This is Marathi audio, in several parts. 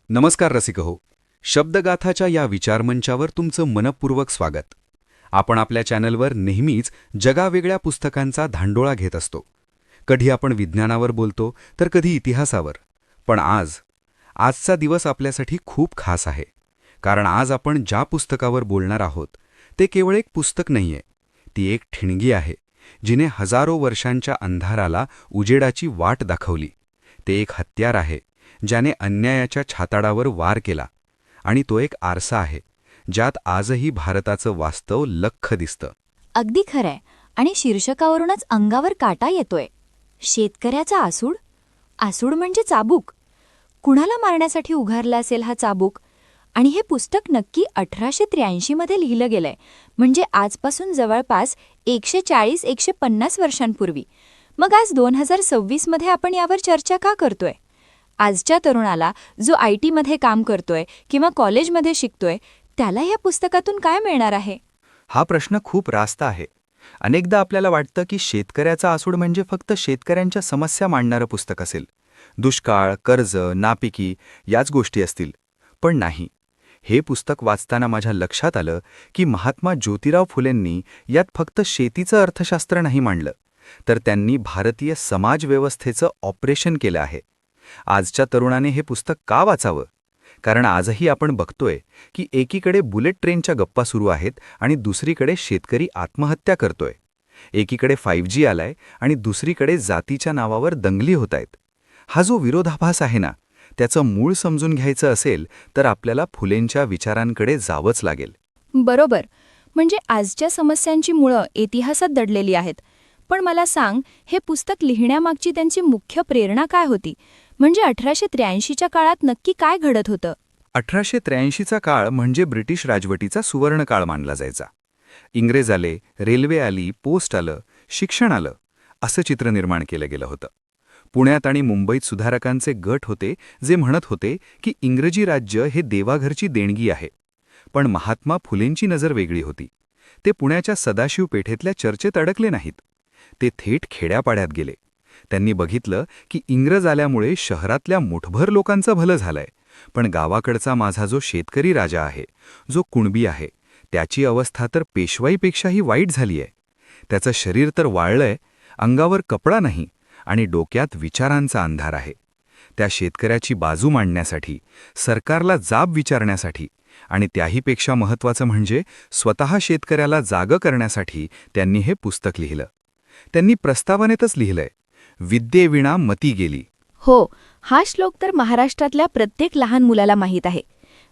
नमस्कार रसिक हो. शब्दगाथाच्या या विचारमंचावर तुमचं मनपूर्वक स्वागत. आपण आपल्या चॅनलवर नेहमीच जगावेगळ्या पुस्तकांचा धांडोळा घेत असतो. कधी आपण विज्ञानावर बोलतो तर कधी इतिहासावर. पण आजचा दिवस आपल्यासाठी खूप खास आहे. कारण आज आपण ज्या पुस्तकावर बोलणार आहोत ते केवळ एक पुस्तक नाहीये. ती एक ठिणगी आहे जिने हजारो वर्षांच्या अंधाराला उजेडाची वाट दाखवली. ते एक हत्यार आहे ज्याने अन्यायाच्या छाताडावर वार केला. आणि तो एक आरसा आहे ज्यात आजही भारताचं वास्तव लख्ख दिसतं. अगदी खरंय. आणि शीर्षकावरूनच अंगावर काटा येतोय. शेतकऱ्याचा आसूड. आसूड म्हणजे चाबूक. कुणाला मारण्यासाठी उभारला असेल हा चाबूक? आणि हे पुस्तक नक्की 1883 मध्ये लिहिलं गेलंय. म्हणजे आजपासून जवळपास 140-150 वर्षांपूर्वी. मग आज 2026 मध्ये आपण यावर चर्चा का करतोय? आजच्या तरुणाला जो IT मध्ये काम करतोय किंवा कॉलेजमध्ये शिकतोय त्याला या पुस्तकातून काय मिळणार आहे? हा प्रश्न खूप रास्त आहे. अनेकदा आपल्याला वाटतं की शेतकऱ्याचा आसूड म्हणजे फक्त शेतकऱ्यांच्या समस्या मांडणारं पुस्तक असेल. दुष्काळ, कर्ज, नापिकी याच गोष्टी असतील. पण नाही. हे पुस्तक वाचताना माझ्या लक्षात आलं की महात्मा ज्योतिराव फुलेंनी यात फक्त शेतीचं अर्थशास्त्र नाही मांडलं, तर त्यांनी भारतीय समाजव्यवस्थेचं ऑपरेशन केलं आहे. आजच्या तरुणाने हे पुस्तक का वाचावं? कारण आजही आपण बघतोय की एकीकडे बुलेट ट्रेनच्या गप्पा सुरू आहेत आणि दुसरीकडे शेतकरी आत्महत्या करतोय. एकीकडे 5G आलाय आणि दुसरीकडे जातीच्या नावावर दंगली होत आहेत. हा जो विरोधाभास आहे ना, त्याचं मूळ समजून घ्यायचं असेल तर आपल्याला फुलेंच्या विचारांकडे जावंच लागेल. बरोबर. म्हणजे आजच्या समस्यांची मुळं इतिहासात दडलेली आहेत. पण मला सांग, हे पुस्तक लिहिण्यामागची त्यांची मुख्य प्रेरणा काय होती? म्हणजे 1883च्या काळात नक्की काय घडत होतं? 1883चा काळ म्हणजे ब्रिटिश राजवटीचा सुवर्ण काळ मानला जायचा. इंग्रज आले, रेल्वे आली, पोस्ट आलं, शिक्षण आलं, असं चित्र निर्माण केलं गेलं होतं. पुण्यात आणि मुंबईत सुधारकांचे गट होते जे म्हणत होते की इंग्रजी राज्य हे देवाघरची देणगी आहे. पण महात्मा फुलेंची नजर वेगळी होती. ते पुण्याच्या सदाशिव पेठेतल्या चर्चेत अडकले नाहीत. ते थेट खेड्यापाड्यात गेले. त्यांनी बघितलं की इंग्रज आल्यामुळे शहरातल्या मुठभर लोकांचं भलं झालंय, पण गावाकडचा माझा जो शेतकरी राजा आहे, जो कुणबी आहे, त्याची अवस्था तर पेशवाईपेक्षाही वाईट झालीय. त्याचं शरीर तर वाळलंय, अंगावर कपडा नाही आणि डोक्यात विचारांचा अंधार आहे. त्या शेतकऱ्याची बाजू मांडण्यासाठी, सरकारला जाब विचारण्यासाठी आणि त्याहीपेक्षा महत्त्वाचं म्हणजे स्वतः शेतकऱ्याला जागं करण्यासाठी त्यांनी हे पुस्तक लिहिलं. त्यांनी प्रस्तावनेतच लिहिलंय, विद्येविणा मती गेली. हो, हा श्लोक तर महाराष्ट्रातल्या प्रत्येक लहान मुलाला माहीत आहे.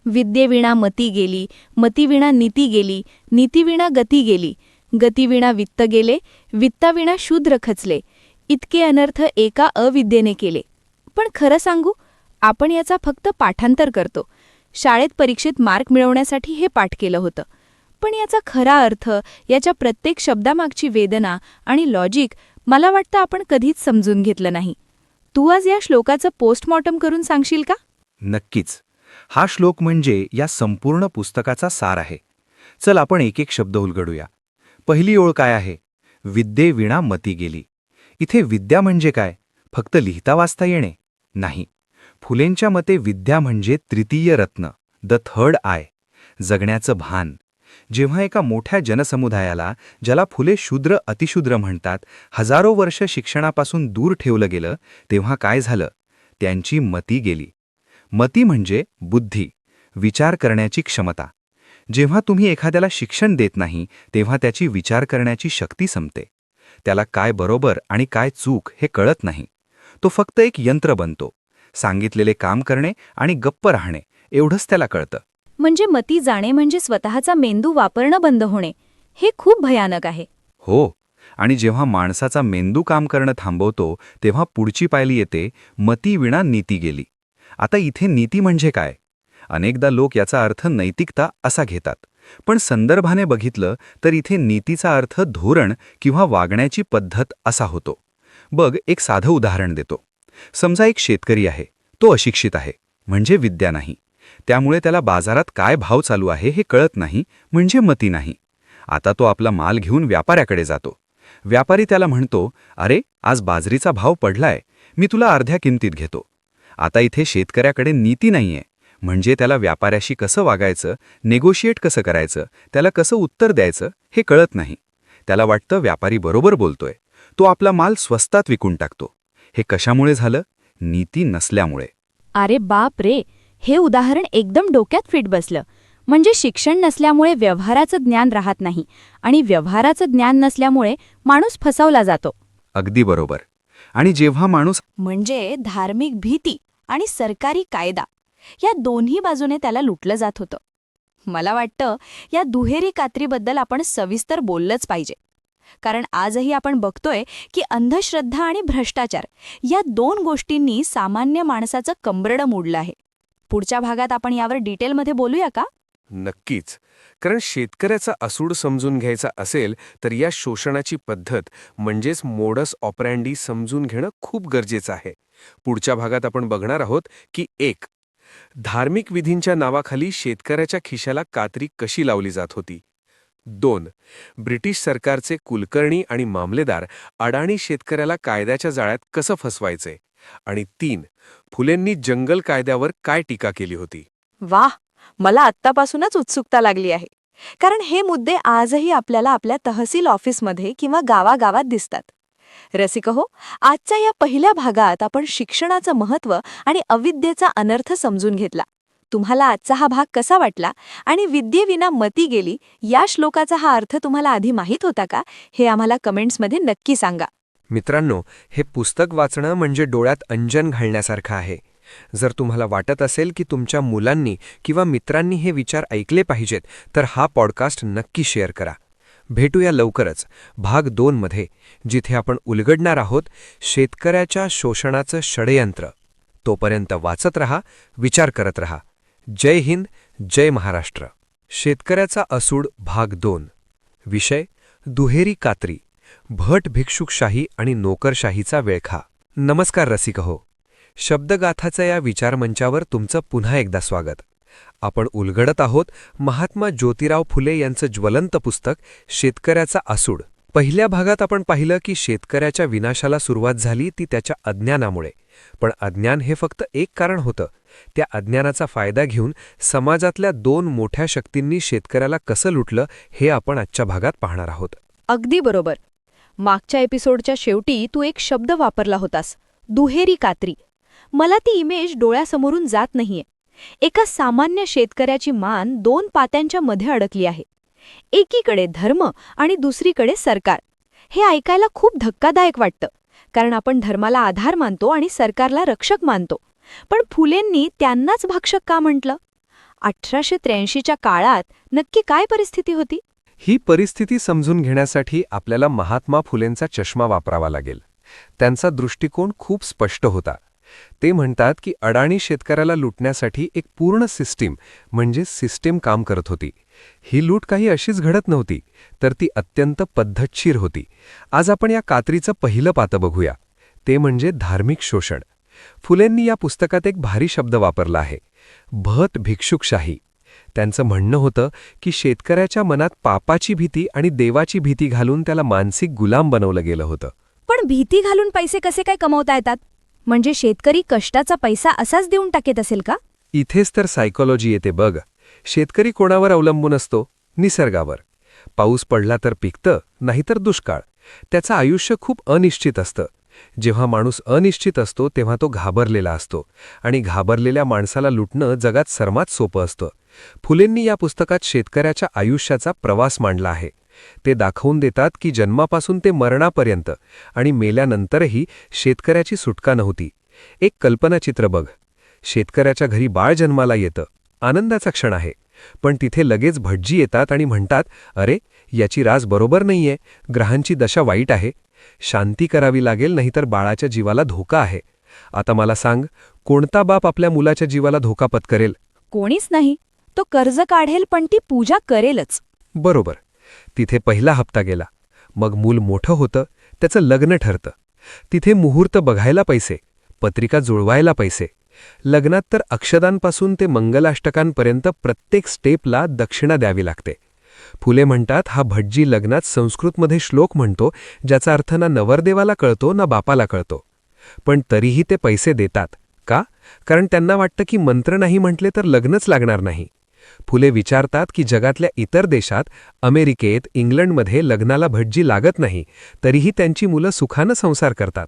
विद्येविणा मती गेली, मतीविणा नीती गेली, नीतीविणा गती गेली, गतीविणा वित्त गेले, वित्ताविणा शूद्र खचले, इतके अनर्थ एका अविद्येने केले. पण खरं सांगू, आपण याचा फक्त पाठांतर करतो. शाळेत परीक्षेत मार्क मिळवण्यासाठी हे पाठ केलं होतं. पण याचा खरा अर्थ, याच्या प्रत्येक शब्दामागची वेदना आणि लॉजिक मला वाटतं आपण कधीच समजून घेतलं नाही. तू आज या श्लोकाचं पोस्टमॉर्टम करून सांगशील का? नक्कीच. हा श्लोक म्हणजे या संपूर्ण पुस्तकाचा सार आहे. चल आपण एक एक शब्द उलगडूया. पहिली ओळ काय आहे? विद्येविणा मती गेली. इथे विद्या म्हणजे काय? फक्त लिहिता वाचता येणे? नाही. फुलेंच्या मते विद्या म्हणजे तृतीय रत्न, द थर्ड आय, जगण्याचं भान. जेव्हा एका मोठ्या जनसमुदायाला, ज्याला फुले शूद्र अतिशूद्र म्हणतात, हजारो वर्ष शिक्षणापासून दूर ठेवलं गेलं, तेव्हा काय झालं? त्यांची मती गेली. मती म्हणजे बुद्धी, विचार करण्याची क्षमता. जेव्हा तुम्ही एखाद्याला शिक्षण देत नाही तेव्हा त्याची विचार करण्याची शक्ती संपते. त्याला काय बरोबर आणि काय चूक हे कळत नाही. तो फक्त एक यंत्र बनतो. सांगितलेले काम करणे आणि गप्प राहणे एवढंच त्याला कळतं. म्हणजे मती जाणे म्हणजे स्वतःचा मेंदू वापरणं बंद होणे. हे खूप भयानक आहे. हो. आणि जेव्हा माणसाचा मेंदू काम करणं थांबवतो तेव्हा पुढची पायरी येते, मतीविणा नीती गेली. आता इथे नीती म्हणजे काय? अनेकदा लोक याचा अर्थ नैतिकता असा घेतात. पण संदर्भाने बघितलं तर इथे नीतीचा अर्थ धोरण किंवा वागण्याची पद्धत असा होतो. बघ, एक साधं उदाहरण देतो. समजा एक शेतकरी आहे. तो अशिक्षित आहे, म्हणजे विद्या नाही. त्यामुळे त्याला बाजारात काय भाव चालू आहे हे कळत नाही, म्हणजे मती नाही. आता तो आपला माल घेऊन व्यापाऱ्याकडे जातो. व्यापारी त्याला म्हणतो, अरे, आज बाजरीचा भाव पडलाय, मी तुला अर्ध्या किमतीत घेतो. आता इथे शेतकऱ्याकडे नीती नाहीये, म्हणजे त्याला व्यापाऱ्याशी कसं वागायचं, नेगोशिएट कसं करायचं, त्याला कसं उत्तर द्यायचं हे कळत नाही. त्याला वाटतं व्यापारी बरोबर बोलतोय, तो आपला माल स्वस्तात विकून टाकतो. हे कशामुळे झालं? नीती नसल्यामुळे. अरे बाप रे, हे उदाहरण एकदम डोक्यात फिट बसलं. म्हणजे शिक्षण नसल्यामुळे व्यवहाराचं ज्ञान राहत नाही आणि व्यवहाराचं ज्ञान नसल्यामुळे माणूस फसवला जातो. अगदी बरोबर. आणि जेव्हा माणूस म्हणजे धार्मिक भीती आणि सरकारी कायदा या दोन्ही बाजूने त्याला लुटलं जात होतं. मला वाटतं या दुहेरी कात्रीबद्दल आपण सविस्तर बोललंच पाहिजे. कारण आजही आपण बघतोय की अंधश्रद्धा आणि भ्रष्टाचार या दोन गोष्टींनी सामान्य माणसाचं कंबरडं मोडलं आहे. पुढच्या भागात आपण यावर डिटेलमध्ये बोलूया का? नक्कीच. कारण शेतकऱ्याचा असूड समजून घ्यायचा असेल तर या शोषणाची पद्धत म्हणजेच मोडस ऑपरँडी समजून घेणं खूप गरजेचं आहे. पुढच्या भागात आपण बघणार आहोत की 1. धार्मिक विधींच्या नावाखाली शेतकऱ्याच्या खिशाला कात्री कशी लावली जात होती. 2. ब्रिटिश सरकारचे कुलकर्णी आणि मामलेदार अडाणी शेतकऱ्याला कायद्याच्या जाळ्यात कसं फसवायचे. आणि 3. फुलेंनी जंगल कायद्यावर काय टीका केली होती. वाह, मला आत्तापासूनच उत्सुकता लागली आहे. कारण हे मुद्दे आजही आपल्याला आपल्या तहसील ऑफिसमध्ये किंवा गावागावात दिसतात. रसिकहो, आजच्या या पहिल्या भागात आपण शिक्षणाचं महत्त्व आणि अविद्येचा अनर्थ समजून घेतला. तुम्हाला आजचा हा भाग कसा वाटला आणि विद्येविना मती गेली या श्लोकाचा हा अर्थ तुम्हाला आधी माहीत होता का, हे आम्हाला कमेंट्समध्ये नक्की सांगा. मित्रांनो, हे पुस्तक वाचणं म्हणजे डोळ्यात अंजन घालण्यासारखं आहे. जर तुम्हाला वाटत असेल की तुमच्या मुलांनी किंवा मित्रांनी हे विचार ऐकले पाहिजेत तर हा पॉडकास्ट नक्की शेअर करा. भेटूया लवकरच भाग 2 मध्ये, जिथे आपण उलगडणार आहोत शेतकऱ्याच्या शोषणाचं षडयंत्र. तोपर्यंत वाचत रहा, विचार करत रहा. जय हिंद, जय महाराष्ट्र. शेतकऱ्याचा असूड भाग 2. विषय दुहेरी कात्री, भट भिक्षुकशाही आणि नोकरशाहीचा वेळखा. नमस्कार रसिकहो, शब्दगाथाचं या विचारमंचावर तुमचं पुन्हा एकदा स्वागत. आपण उलगडत आहोत महात्मा ज्योतिराव फुले यांचं ज्वलंत पुस्तक शेतकऱ्याचा असूड. पहिल्या भागात आपण पाहिलं की शेतकऱ्याच्या विनाशाला सुरुवात झाली ती त्याच्या अज्ञानामुळे. पण अज्ञान हे फक्त एक कारण होतं. त्या अज्ञानाचा फायदा घेऊन समाजातल्या 2 मोठ्या शक्तींनी शेतकऱ्याला कसं लुटलं हे आपण आजच्या भागात पाहणार आहोत. अगदी बरोबर. मागच्या एपिसोडच्या शेवटी तू एक शब्द वापरला होतास, दुहेरी कात्री. मला ती इमेज डोळ्यासमोरून जात नाहीये. एका सामान्य शेतकऱ्याची मान 2 पात्यांच्या मध्ये अडकली आहे. एकीकडे धर्म आणि दुसरीकडे सरकार. हे ऐकायला खूप धक्कादायक वाटतं, कारण आपण धर्माला आधार मानतो आणि सरकारला रक्षक मानतो. पण फुलेंनी त्यांनाच भक्षक का म्हटलं? 1883च्या काळात नक्की काय परिस्थिती होती? ही परिस्थिती समजून घेण्यासाठी आपल्याला महात्मा फुलेंचा चष्मा वापरावा लागेल. त्यांचा दृष्टिकोन खूप स्पष्ट होता. ते म्हणतात की अडाणी शेतकऱ्याला लुटण्यासाठी एक पूर्ण सिस्टीम काम करत होती. ही लूट काही अशीच घडत नव्हती, तर ती अत्यंत पद्धतशीर होती. आज आपण या कात्रीचं पहिलं पातं बघूया, ते म्हणजे धार्मिक शोषण. फुलेंनी या पुस्तकात एक भारी शब्द वापरला आहे, भट भिक्षुकशाही. त्यांचं म्हणणं होतं की शेतकऱ्याच्या मनात पापाची भीती आणि देवाची भीती घालून त्याला मानसिक गुलाम बनवलं गेलं होतं. पण भीती घालून पैसे कसे काय कमवता येतात? म्हणजे शेतकरी कष्टाचा पैसा असाच देऊन टाकेत असेल का? इथेच तर सायकोलॉजी येते बघ. शेतकरी कोणावर अवलंबून असतो? निसर्गावर. पाऊस पडला तर पिकतं, नाहीतर दुष्काळ. त्याचं आयुष्य खूप अनिश्चित असतं. जेव्हा माणूस अनिश्चित असतो तेव्हा तो घाबरलेला असतो, आणि घाबरलेल्या माणसाला लुटणं जगात सर्वात सोपं असतं. फुलेंनी या पुस्तकात शेतकऱ्याच्या आयुष्याचा प्रवास मांडला आहे. ते दाखवून देतात की जन्मापासून ते मरणापर्यंत आणि मेल्यानंतरही शेतकऱ्याची सुटका नव्हती. एक कल्पनाचित्र बघ. शेतकऱ्याच्या घरी बाळ जन्माला येतं, आनंदाचा क्षण आहे. पण तिथे लगेच भटजी येतात आणि म्हणतात, अरे याची रास बरोबर नाहीये, ग्रहांची दशा वाईट आहे, शांती करावी लागेल, नाहीतर बाळाच्या जीवाला धोका आहे. आता मला सांग, कोणता बाप आपल्या मुलाच्या जीवाला धोका पत्करेल? कोणीच नाही. तो कर्ज काढेल पण ती पूजा करेलच. बरोबर. तिथे पहिला हप्ता गेला. मग मूल मोठं होतं, त्याचं लग्न ठरतं. तिथे मुहूर्त बघायला पैसे, पत्रिका जुळवायला पैसे. लग्नात तर अक्षदांपासून ते मंगलाष्टकांपर्यंत प्रत्येक स्टेपला दक्षिणा द्यावी लागते. फुले म्हणतात, हा भटजी लग्नात संस्कृतमध्ये श्लोक म्हणतो ज्याचा अर्थ ना नवरदेवाला कळतो ना बापाला कळतो. पण तरीही ते पैसे देतात. का? कारण त्यांना वाटतं की मंत्र नाही म्हटले तर लग्नच लागणार नाही. फुले विचारतात की जगातल्या इतर देशात, अमेरिकेत, इंग्लंडमध्ये लग्नाला भटजी लागत नाही, तरीही त्यांची मुलं सुखानं संसार करतात.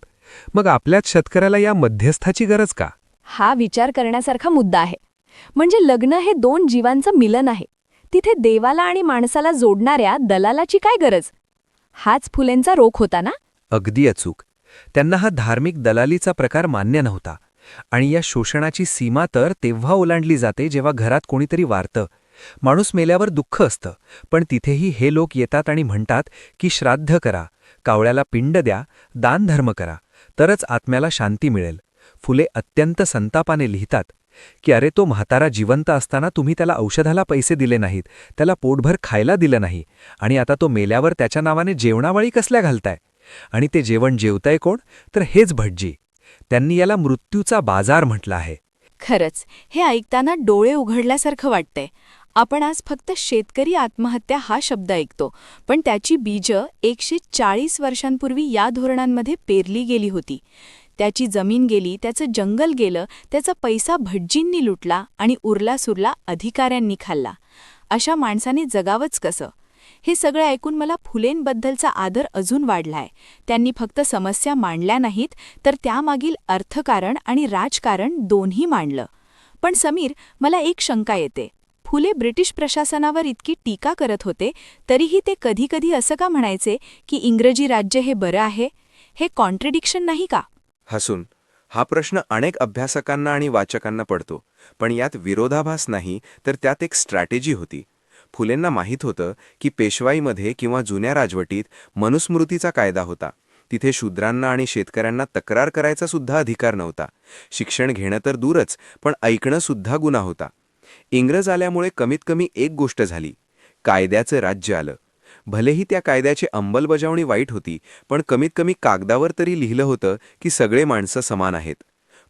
मग आपल्याच शेतकऱ्याला या मध्यस्थाची गरज का? हा विचार करण्यासारखा मुद्दा आहे. म्हणजे लग्न हे दोन जीवांचं मिलन आहे. तिथे देवाला आणि माणसाला जोडणाऱ्या दलालाची काय गरज? हाच फुलेंचा रोख होता ना? अगदी अचूक. त्यांना हा धार्मिक दलालीचा प्रकार मान्य नव्हता. आणि या शोषणाची सीमा तर तेव्हा ओलांडली जाते जेव्हा घरात कोणीतरी वारतं. माणूस मेल्यावर दुःख असतं, पण तिथेही हे लोक येतात आणि म्हणतात की श्राद्ध करा, कावळ्याला पिंड द्या, दानधर्म करा, तरच आत्म्याला शांती मिळेल. फुले अत्यंत संतापाने लिहितात की अरे, तो म्हातारा जिवंत असताना तुम्ही त्याला औषधाला पैसे दिले नाहीत, त्याला पोटभर खायला दिलं नाही, आणि आता तो मेल्यावर त्याच्या नावाने जेवणावळी कसल्या घालताय? आणि ते जेवण जेवतंय कोण? तर हेच भटजी. त्यांनी याला मृत्यूचा बाजार म्हटलं आहे. खरंच, हे ऐकताना डोळे उघडल्यासारखं वाटतंय. आपण आज फक्त शेतकरी आत्महत्या हा शब्द ऐकतो, पण त्याची बीजं 140 वर्षांपूर्वी या धोरणांमध्ये पेरली गेली होती. त्याची जमीन गेली, त्याचं जंगल गेलं, त्याचा पैसा भटजींनी लुटला आणि उरला-सुरला अधिकाऱ्यांनी खाल्ला. अशा माणसाने जगावंच कसं? हे सगळं ऐकून मला फुलेंबद्दलचा आदर अजून वाढलाय. त्यांनी फक्त समस्या मांडल्या नाहीत, तर त्यामागील अर्थकारण आणि राजकारण दोन्ही मांडलं. पण समीर, मला एक शंका येते. फुले ब्रिटिश प्रशासनावर इतकी टीका करत होते, तरीही ते कधी-कधी असं का म्हणायचे की इंग्रजी राज्य हे बरं आहे? हे कॉन्ट्रडिक्शन नाही का? हसून, हा प्रश्न अनेक अभ्यासकांना आणि वाचकांना पडतो, पण यात विरोधाभास नाही, तर त्यात एक स्ट्रॅटेजी होती. फुलेंना माहीत होतं की पेशवाईमध्ये किंवा जुन्या राजवटीत मनुस्मृतीचा कायदा होता. तिथे शूद्रांना आणि शेतकऱ्यांना तक्रार करायचा सुद्धा अधिकार नव्हता. शिक्षण घेणं तर दूरच, पण ऐकणं सुद्धा गुन्हा होता. इंग्रज आल्यामुळे कमीत कमी एक गोष्ट झाली, कायद्याचं राज्य आलं. भलेही त्या कायद्याची अंमलबजावणी वाईट होती, पण कमीत कमी कागदावर तरी लिहिलं होतं की सगळे माणसं समान आहेत.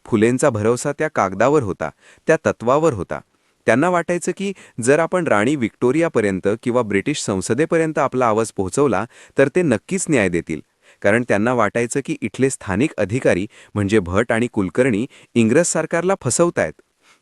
फुलेंचा भरवसा त्या कागदावर होता, त्या तत्वावर होता. त्यांना वाटायचं की जर आपण राणी व्हिक्टोरियापर्यंत किंवा ब्रिटिश संसदेपर्यंत आपला आवाज पोहोचवला तर ते नक्कीच न्याय देतील. कारण त्यांना वाटायचं की इथले स्थानिक अधिकारी म्हणजे भट आणि कुलकर्णी इंग्रज सरकारला फसवतायत.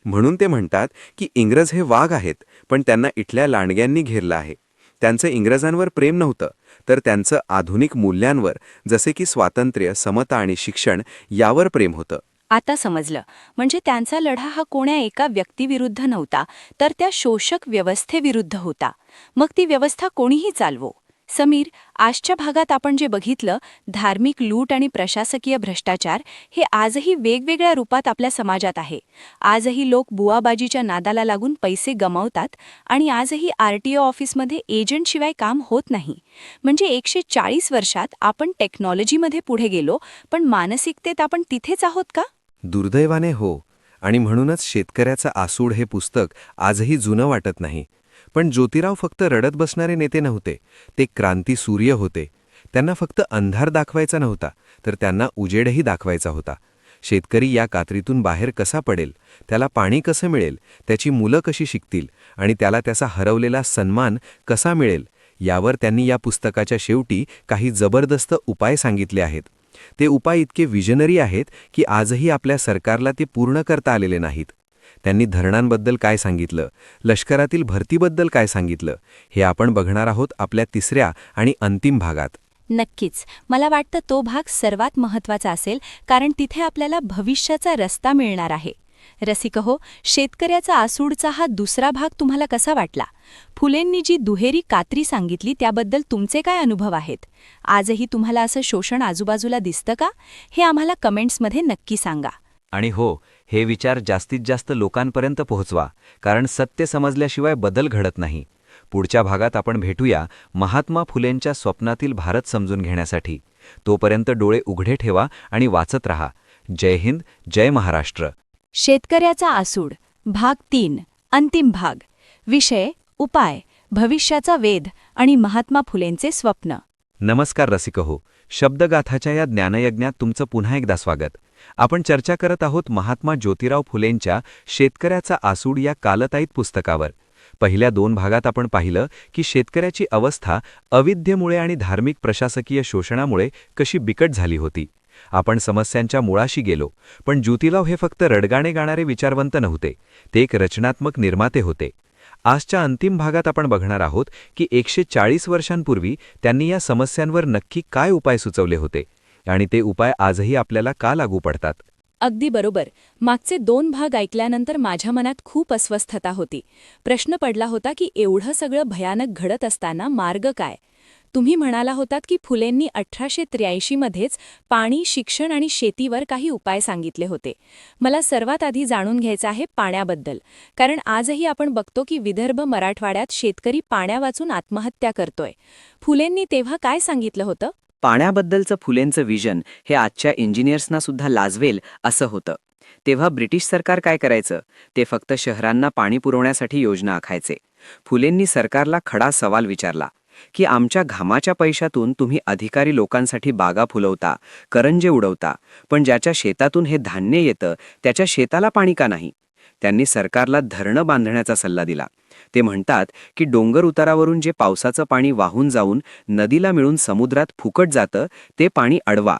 म्हणून ते म्हणतात की इंग्रज हे वाघ आहेत, पण त्यांना इथल्या लांडग्यांनी घेरलं आहे. त्यांचं इंग्रजांवर प्रेम नव्हतं, तर त्यांचं आधुनिक मूल्यांवर, जसे की स्वातंत्र्य, समता आणि शिक्षण, यावर प्रेम होतं. आता समजलं. म्हणजे त्यांचा लढा हा कोण्या एका व्यक्तीविरुद्ध नव्हता, तर त्या शोषक व्यवस्थेविरुद्ध होता. मग ती व्यवस्था कोणीही चालवो. समीर, आजच्या भागात आपण जे बघितलं, धार्मिक लूट आणि प्रशासकीय भ्रष्टाचार, हे आजही वेगवेगळ्या रूपात आपल्या समाजात आहे. आजही लोक बुवाबाजीच्या नादाला लागून पैसे गमावतात आणि आजही RTO ऑफिसमध्ये एजंटशिवाय काम होत नाही. म्हणजे 140 वर्षात आपण टेक्नॉलॉजीमध्ये पुढे गेलो, पण मानसिकतेत आपण तिथेच आहोत का? दुर्दैवाने हो. आणि म्हणूनच शेतकऱ्याचं आसूड हे पुस्तक आजही जुनं वाटत नाही. पण ज्योतिराव फक्त रडत बसणारे नेते नव्हते, ते क्रांती सूर्य होते. त्यांना फक्त अंधार दाखवायचा नव्हता, तर त्यांना उजेडही दाखवायचा होता. शेतकरी या कात्रीतून बाहेर कसा पडेल, त्याला पाणी कसं मिळेल, त्याची मुलं कशी शिकतील आणि त्याला त्याचा हरवलेला सन्मान कसा मिळेल, यावर त्यांनी या पुस्तकाच्या शेवटी काही जबरदस्त उपाय सांगितले आहेत. ते उपाय इतके विजनरी आहेत की आजही आपल्या सरकारला ते पूर्ण करता आलेले नाहीत. त्यांनी धरणांबद्दल काय सांगितलं, लष्करातील भरतीबद्दल काय सांगितलं, हे आपण बघणार आहोत आपल्या तिसऱ्या आणि अंतिम भागात. नक्कीच. मला वाटतं तो भाग सर्वात महत्त्वाचा असेल, कारण तिथे आपल्याला भविष्याचा रस्ता मिळणार आहे. रसिकहो, शेतकऱ्याचा आसूडचा हा दुसरा भाग तुम्हाला कसा वाटला? फुलेंनी जी दुहेरी कात्री सांगितली त्याबद्दल तुमचे काय अनुभव आहेत? आजही तुम्हाला असं शोषण आजूबाजूला दिसतं का? हे आम्हाला कमेंट्समध्ये नक्की सांगा. आणि हो, हे विचार जास्तीत जास्त लोकांपर्यंत पोहोचवा, कारण सत्य समजल्याशिवाय बदल घडत नाही. पुढच्या भागात आपण भेटूया महात्मा फुलेंच्या स्वप्नातील भारत समजून घेण्यासाठी. तोपर्यंत डोळे उघडे ठेवा आणि वाचत रहा. जय हिंद, जय महाराष्ट्र. शेतकऱ्याचा आसूड भाग 3 अंतिम भाग. विषय उपाय, भविष्याचा वेध आणि महात्मा फुलेंचे स्वप्न. नमस्कार रसिकहो, शब्दगाथाच्या या ज्ञानयज्ञात तुमचं पुन्हा एकदा स्वागत. आपण चर्चा करत आहोत महात्मा ज्योतिराव फुलेंच्या शेतकऱ्याचा आसूड या कालताईत पुस्तकावर. पहिल्या 2 भागात आपण पाहिलं की शेतकऱ्याची अवस्था अविद्येमुळे आणि धार्मिक प्रशासकीय शोषणामुळे कशी बिकट झाली होती. आपण समस्यांच्या मुळाशी गेलो, पण ज्योतिराव हे फक्त रडगाणे गाणारे विचारवंत नव्हते, ते एक रचनात्मक निर्माते होते. आजच्या अंतिम भागात आपण बघणार आहोत की 140 वर्षांपूर्वी त्यांनी या समस्यांवर नक्की काय उपाय सुचवले होते आणि ते उपाय आजही आपल्याला का लागू पडतात. अगदी बरोबर. मागचे 2 भाग ऐकल्यानंतर माझ्या मनात खूप अस्वस्थता होती. प्रश्न पडला होता की एवढं सगळं भयानक घडत असताना मार्ग काय? तुम्ही म्हणाला होतात की फुलेंनी 1883 मध्येच पाणी, शिक्षण आणि शेतीवर काही उपाय सांगितले होते. मला सर्वात आधी जाणून घ्यायचं आहे पाण्याबद्दल, कारण आजही आपण बघतो की विदर्भ, मराठवाड्यात शेतकरी पाण्यावाचून आत्महत्या करतोय. फुलेंनी तेव्हा काय सांगितलं होतं? पाण्याबद्दलचं फुलेंचं विजन हे आजच्या इंजिनियर्सना सुद्धा लाजवेल असं होतं. तेव्हा ब्रिटिश सरकार काय करायचं? ते फक्त शहरांना पाणी पुरवण्यासाठी योजना आखायचे. फुलेंनी सरकारला खडा सवाल विचारला की आमच्या घामाच्या पैशातून तुम्ही अधिकारी लोकांसाठी बागा फुलवता, करंजे उडवता, पण ज्याच्या शेतातून हे धान्य येतं त्याच्या शेताला पाणी का नाही? त्यांनी सरकारला धरणं बांधण्याचा सल्ला दिला. ते म्हणतात की डोंगर उतारावरून जे पावसाचं पाणी वाहून जाऊन नदीला मिळून समुद्रात फुकट जातं ते पाणी अडवा.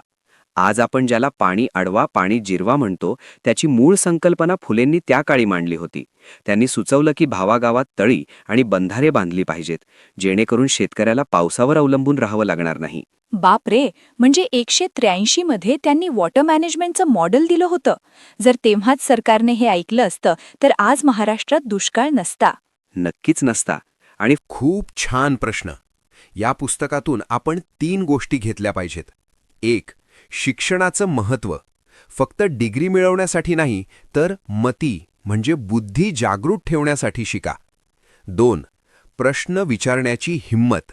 आज आपण ज्याला पाणी अडवा, पाणी जिरवा म्हणतो, त्याची मूळ संकल्पना फुलेंनी त्या काळी मांडली होती. त्यांनी सुचवलं की भावागावात तळी आणि बंधारे बांधली पाहिजेत, जेणेकरून शेतकऱ्याला पावसावर अवलंबून राहावं लागणार नाही. बापरे, म्हणजे 183 मध्ये त्यांनी वॉटर मॅनेजमेंटचं मॉडेल दिलं होतं. जर तेव्हाच सरकारने हे ऐकलं असतं तर आज महाराष्ट्रात दुष्काळ नसता. नक्कीच नसता. आणि खूप छान प्रश्न. या पुस्तकातून आपण 3 गोष्टी घेतल्या पाहिजेत. 1. शिक्षणाचं महत्त्व. फक्त डिग्री मिळवण्यासाठी नाही, तर मती म्हणजे बुद्धी जागृत ठेवण्यासाठी शिका. 2. प्रश्न विचारण्याची हिंमत.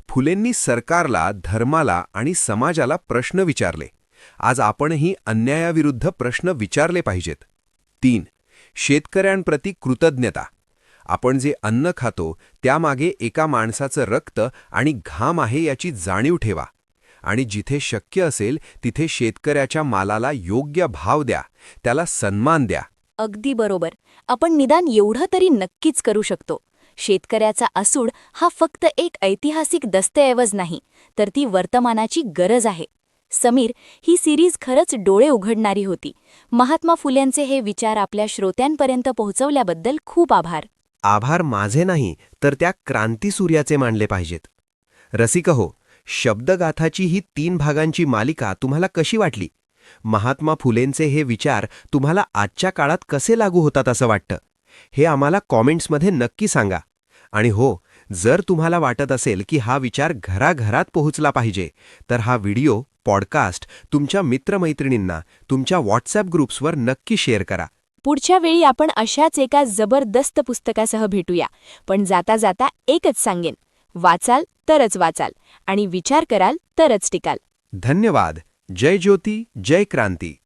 फुलेंनी सरकारला, धर्माला आणि समाजाला प्रश्न विचारले. आज आपणही अन्यायाविरुद्ध प्रश्न विचारले पाहिजेत. 3. शेतकऱ्यांप्रती कृतज्ञता. आपण जे अन्न खातो त्यामागे एका माणसाचं रक्त आणि घाम आहे याची जाणीव ठेवा. आणि जिथे शक्य असेल तिथे शेतकऱ्याच्या मालाला योग्य भाव द्या, त्याला सन्मान द्या. अगदी बरोबर. आपण निदान एवढं तरी नक्कीच करू शकतो. शेतकऱ्याचा असूड हा फक्त एक ऐतिहासिक दस्तऐवज नाही, तर ती वर्तमानाची गरज आहे. समीर, ही सिरीज खरंच डोळे उघडणारी होती. महात्मा फुल्यांचे हे विचार आपल्या श्रोत्यांपर्यंत पोहोचवल्याबद्दल खूप आभार. आभार माझे नाही, तर त्या क्रांतीसूर्याचे मानले पाहिजेत. रसिक हो, शब्दगाथाची ही 3 भागांची मालिका तुम्हाला कशी वाटली? महात्मा फुलेंचे हे विचार तुम्हाला आजच्या काळात कसे लागू होतात असं वाटतं? हे आम्हाला कॉमेंट्समध्ये नक्की सांगा. आणि हो, जर तुम्हाला वाटत असेल की हा विचार घराघरात पोहोचला पाहिजे, तर हा व्हिडिओ, पॉडकास्ट तुमच्या मित्रमैत्रिणींना, तुमच्या व्हॉट्सॲप ग्रुप्सवर नक्की शेअर करा. पुढच्या वेळी आपण अशाच एका जबरदस्त पुस्तकासह भेटूया. पण जाता जाता एकच सांगेन, वाचाल तरच वाचाल आणि विचार कराल तरच टिकाल. धन्यवाद. जय ज्योती, जय क्रांती.